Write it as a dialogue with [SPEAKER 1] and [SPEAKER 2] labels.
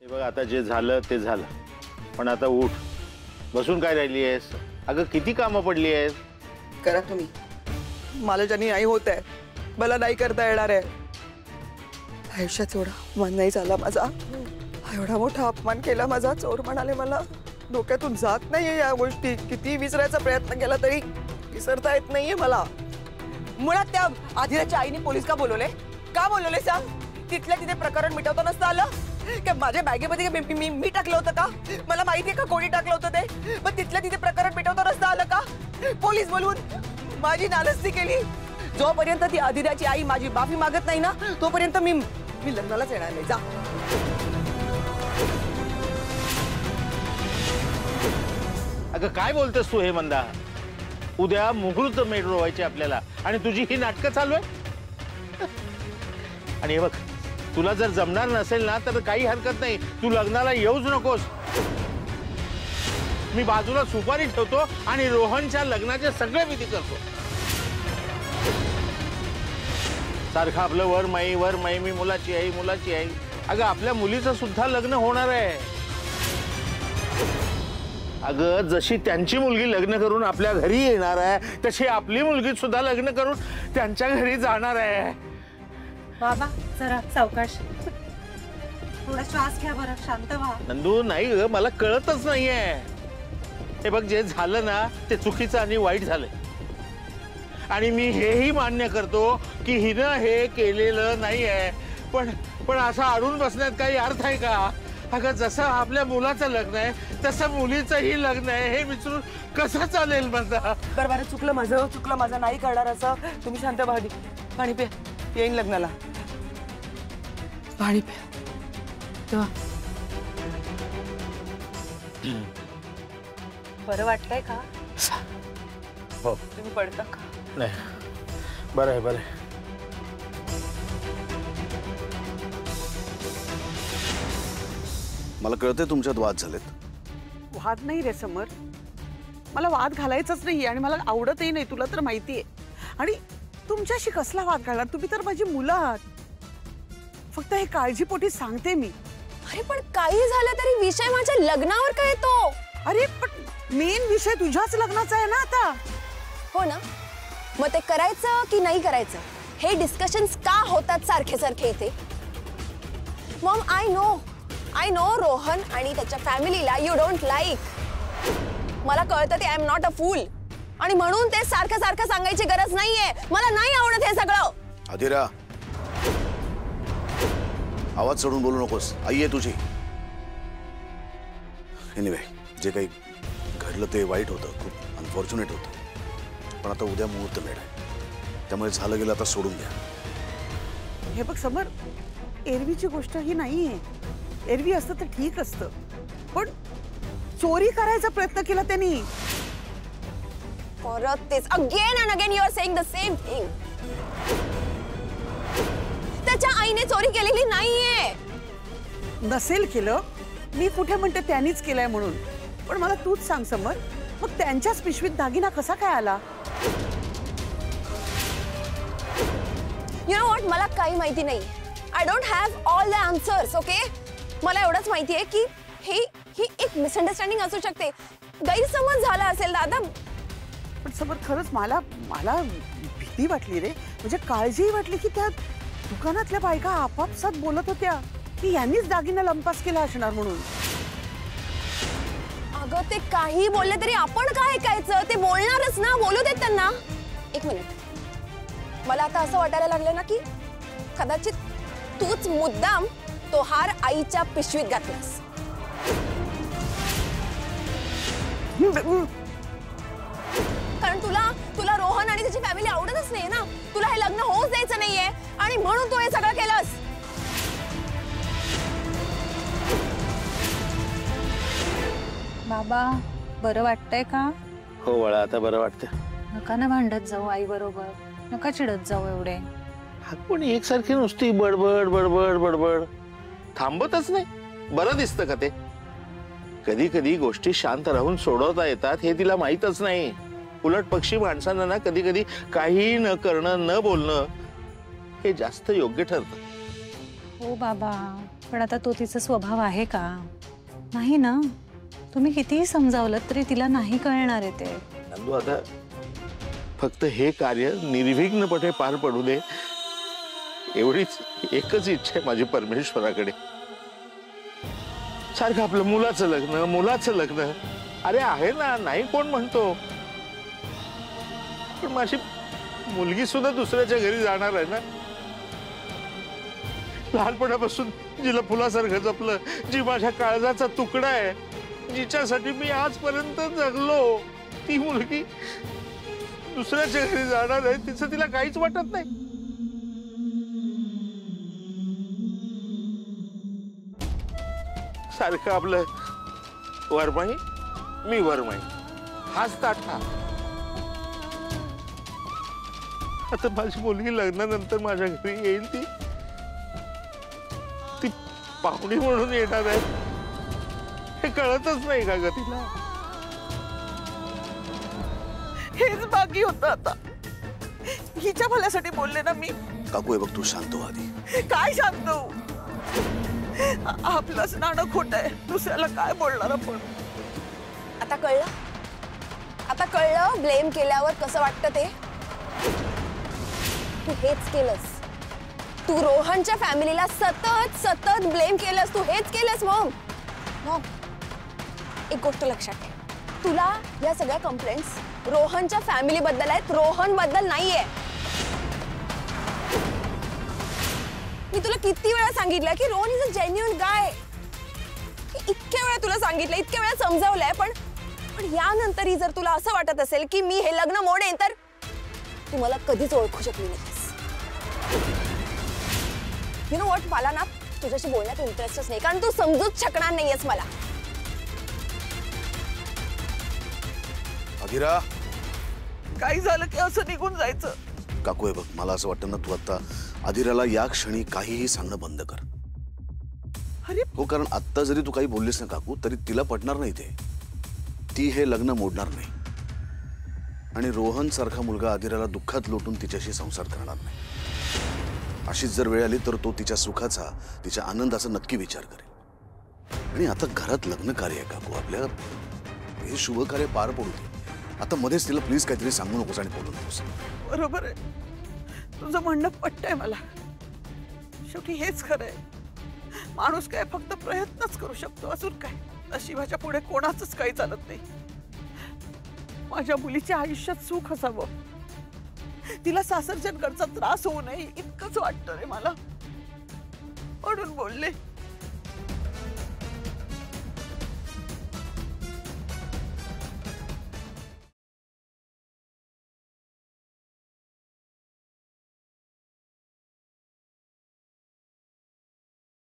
[SPEAKER 1] हे बघ आता जे झालं ते झालं, पण आता उठ. बसून काय राहिली आहेस? अगं किती कामं पडली आहेत.
[SPEAKER 2] करा तुम्ही. मला ज्यांनी नाही होत आहे, मला नाही करता येणार आहे. आयुष्यात एवढा अपमान नाही झाला माझा, एवढा मोठा अपमान केला माझा. चोर म्हणाले मला. डोक्यातून जात नाहीये या गोष्टी. किती विसरायचा प्रयत्न केला तरी विसरता येत नाहीये मला. मुळात त्या आधिराच्या आईने पोलीस का बोलवले? का बोलवले सांग? तिथल्या तिथे प्रकरण मिटवता नसतं आलं? का माझ्या बॅगेमध्ये मी टाकलं होतं का? मला माहितीये का कोणी टाकलं होतं ते? पण तिथल्या तिथे प्रकरण मिटवता नसतं आलं का? पोलीस बोलवून माझी नालस्ती केली. जोपर्यंत ती आधिराची आई माझी माफी मागत नाही ना, तोपर्यंत मी लग्नालाच येणार नाही. जा.
[SPEAKER 1] अगं काय बोलतेस तू हे मंदा? उद्या मुहूर्त मिळवायचे आपल्याला आणि तुझी ही नाटकं चालू आहे. आणि हे बघ, तुला जर जमणार नसेल ना तर काही हरकत नाही, तू लग्नाला येऊच नकोस. मी बाजूला सुपारी ठेवतो आणि रोहनच्या लग्नाचे सगळे विधी करतो. सारखं आपलं वर माई मी मुलाची आई. अगं आपल्या मुलीचं सुद्धा लग्न होणार आहे. अगं जशी त्यांची मुलगी लग्न करून आपल्या घरी येणार आहे, तशी आपली मुलगी सुद्धा लग्न करून त्यांच्या घरी जाणार आहे.
[SPEAKER 3] बाबा जरा सावकाश, थोडा श्वास घ्या बरं, शांत व्हा.
[SPEAKER 1] नंदू नाही ग, मला कळतच नाहीये. हे बघ, जे झालं ना ते चुकीचं आणि वाईट झालंय. आणि मी हेही मान्य करतो की हिनं हे केलेलं नाहीये. पण असं अडून बसण्यात काही अर्थ आहे का? अगं जसं आपल्या मुलाचं लग्न आहे तसं मुलीचंही लग्न आहे, हे विचारून कसं चालेल म्हणता?
[SPEAKER 2] बरं चुकलं माझं, नाही करणार असं. तुम्ही शांत व्हा. पाणी पे. येईन लग्नाला. पाणी पे.
[SPEAKER 3] बरं वाटतंय का?
[SPEAKER 1] हो.
[SPEAKER 2] तुम्ही पडता का?
[SPEAKER 1] नाही, बरं आहे.
[SPEAKER 4] मला कळतंय तुमच्यात वाद झालेत.
[SPEAKER 2] वाद नाही रे समर, मला वाद घालायचाच नाही आणि मला आवडतही नाही, तुला तर माहितीये. आणि तुमच्याशी कसला वाद घालणार? तुम्ही तर माझी मुलं आहात. फक्त हे काळजीपोटी सांगते मी.
[SPEAKER 5] अरे पण काही झालं तरी विषय माझ्या लग्नावर काय येतो?
[SPEAKER 2] अरे पण मेन विषय तुझ्याच लग्नाचा आहे ना आता.
[SPEAKER 5] हो ना, मग ते करायचं की नाही करायचं हे डिस्कशन्स का होतात सारखे सारखे इथे? मॉम, आय नो रोहन आणि त्याच्या फॅमिलीला यू डोंट लाईक. मला कळतं ते आय एम नॉट अ फूल, आणि म्हणून ते सारखं सारखं सांगायची गरज नाहीये. मला नाही आवडत हे सगळं.
[SPEAKER 4] आदिरा, आवाज चढून बोलू नकोस. आई आहे तुझी. एनिवे, जे काही घडलं ते वाईट होतं, खूप अनफॉर्च्युनेट होतं. पण आता उद्या मुहूर्त मेळ आहे, त्यामुळे झालं गेलं आता सोडून द्या.
[SPEAKER 2] हे बघ समर, एरवीची गोष्ट ही नाहीये. एरवी असतं तर ठीक असतं, पण चोरी करायचा प्रयत्न केला त्यांनी.
[SPEAKER 5] परत तेच again and again you are saying the same thing. त्याच्या आईने चोरी केलेली नाहीये.
[SPEAKER 2] नसेल केलं, मी कुठे म्हणते त्यांनीच केलंय म्हणून. पण मला तूच सांग समर, मग त्यांच्याच पिशवीत दागिना कसा काय आला?
[SPEAKER 5] यू नो व्हॉट, मला काही माहिती नाही. I don't have all the answers. Okay, मला एवढंच माहिती आहे की ही एक मिसअंडरस्टँडिंग असू शकते, गैरसमज झाला असेल दादा.
[SPEAKER 2] पण समर खरंच मला भीती वाटली रे. म्हणजे काळजी वाटली की त्या दुकानातल्या बायका आपापसात बोलत होत्या की यांनीच दागिना लंपास केला असणार म्हणून.
[SPEAKER 5] अगं ते काही बोलले तरी आपण काय ऐकायचं? ते बोलणारच ना, बोलू देत त्यांना. एक मिनिट, मला आता असं वाटायला लागलं ना की कदाचित तूच मुद्दाम तो हार आईच्या पिशवीत घातलास. कारण तुला रोहन आणि त्याची फॅमिली आवडतच नाहीये ना. तुला हे लग्न होऊच द्यायचं नाहीये आणि म्हणून तू हे सगळं केलंस.
[SPEAKER 3] बाबा बरं वाटतंय का?
[SPEAKER 1] हो बाळा, आता बरं वाटतं.
[SPEAKER 3] नका ना भांडत जाऊ आई बरोबर, नका चिडत जाऊ एवढे.
[SPEAKER 1] पण एकसारखी नुसती बडबड बडबड बडबड थांबतच नाही. बरं दिसतं का ते? कधी कधी गोष्टी शांत राहून सोडवता येतात हे तिला माहीतच नाही. उलट पक्षी माणसांना ना कधी कधी काही न करणं, न बोलणं हे जास्त योग्य ठरतं.
[SPEAKER 3] हो बाबा, पण आता तो तिचा स्वभाव आहे का? नाही ना. तुम्ही कितीही समजावलं तरी तिला नाही कळणार आहे ते.
[SPEAKER 1] नंदू, आता फक्त हे कार्य निर्विघ्नपणे पार पडू दे, एवढीच एकच इच्छा आहे माझी परमेश्वराकडे. सारखं आपलं मुलाचं लग्न. अरे आहे ना, नाही कोण म्हणतो, पण माझी मुलगी सुद्धा दुसऱ्याच्या घरी जाणार आहे ना. लहानपणापासून जिला फुलासारखं जपलं, जी माझ्या काळजाचा तुकडा आहे, जिच्यासाठी मी आजपर्यंत जगलो, ती मुलगी दुसऱ्याच्या घरी जाणार आहे. तिचं तिला काहीच वाटत नाही. सारखं आपलं वरमाई मी वरमाई, हाच ताठा. आता माझी मुलगी लग्नानंतर माझ्या घरी येईल, ती पाहुणी म्हणून येणार आहे, हे कळतच नाही का ग तिला?
[SPEAKER 2] हेच बाकी होतं आता. हिच्या भल्यासाठी बोलले ना मी.
[SPEAKER 4] काकू हे बघ, तू शांत हो आधी.
[SPEAKER 2] काय सांगतो? आपलंच नाणं खोट आहे, दुसऱ्याला काय बोलणार आपण?
[SPEAKER 5] आता कळलं? आता कळलं ब्लेम केल्यावर कसं वाटतं ते? तू हेच केलंस. तू रोहनच्या फॅमिलीला सतत सतत ब्लेम केलंस. तू हेच केलंस मॉम. मॉम, एक गोष्ट लक्षात ठेव. तुला या सगळ्या कंप्लेंट्स रोहनच्या फॅमिली बद्दल आहेत, रोहन बद्दल नाहीये. मी तुला किती वेळा सांगितलं की रोहन इज अ जेन्युइन गाय. इतक्या वेळा तुला सांगितलं, इतक्या वेळा समजावलंय, पण यानंतरही जर तुला असं वाटत असेल की मी हे लग्न मोडेन, तर तू मला कधीच ओळखू शकली नाहीस. यु नो व्हॉट, मला ना तुझ्याशी बोलण्यात इंटरेस्टच नाही, कारण तू समजूच शकणार नाहीयेस मला.
[SPEAKER 4] अगिरा,
[SPEAKER 2] काही झालं की असं निघून जायचं.
[SPEAKER 4] काकू हे बघ, मला असं वाटतं ना, तू आता आदिराला या क्षणी काहीही सांगणं बंद कर.
[SPEAKER 2] अरे
[SPEAKER 4] हो, कारण आत्ता जरी तू काही बोललीस ना काकू, तरी तिला पटणार नाही ते. ती हे लग्न मोडणार नाही, आणि रोहन सारखा मुलगा आदिराला दुःखात लोटून तिच्याशी संसार करणार नाही. अशीच जर वेळ आली तर तो तिच्या सुखाचा, तिच्या आनंदाचा नक्की विचार करेल. आणि आता घरात लग्न कार्य आहे काकू, आपल्या हे शुभ कार्य पार पडू दे. आता मध्येच तिला प्लीज काहीतरी सांगू नकोस आणि बोलू नकोस.
[SPEAKER 2] बरोबर आहे, तुझं म्हणणं पटतंय मला. शेवटी हेच खरंय, माणूस काय फक्त प्रयत्नच करू शकतो, अजून काय. नशिबाच्या पुढे कोणाचंच काही चालत नाही. माझ्या मुलीच्या आयुष्यात सुख असावं, तिला सासरच्यांकडचा त्रास होऊ नये, इतकंच वाटतं रे मला, म्हणून बोलले.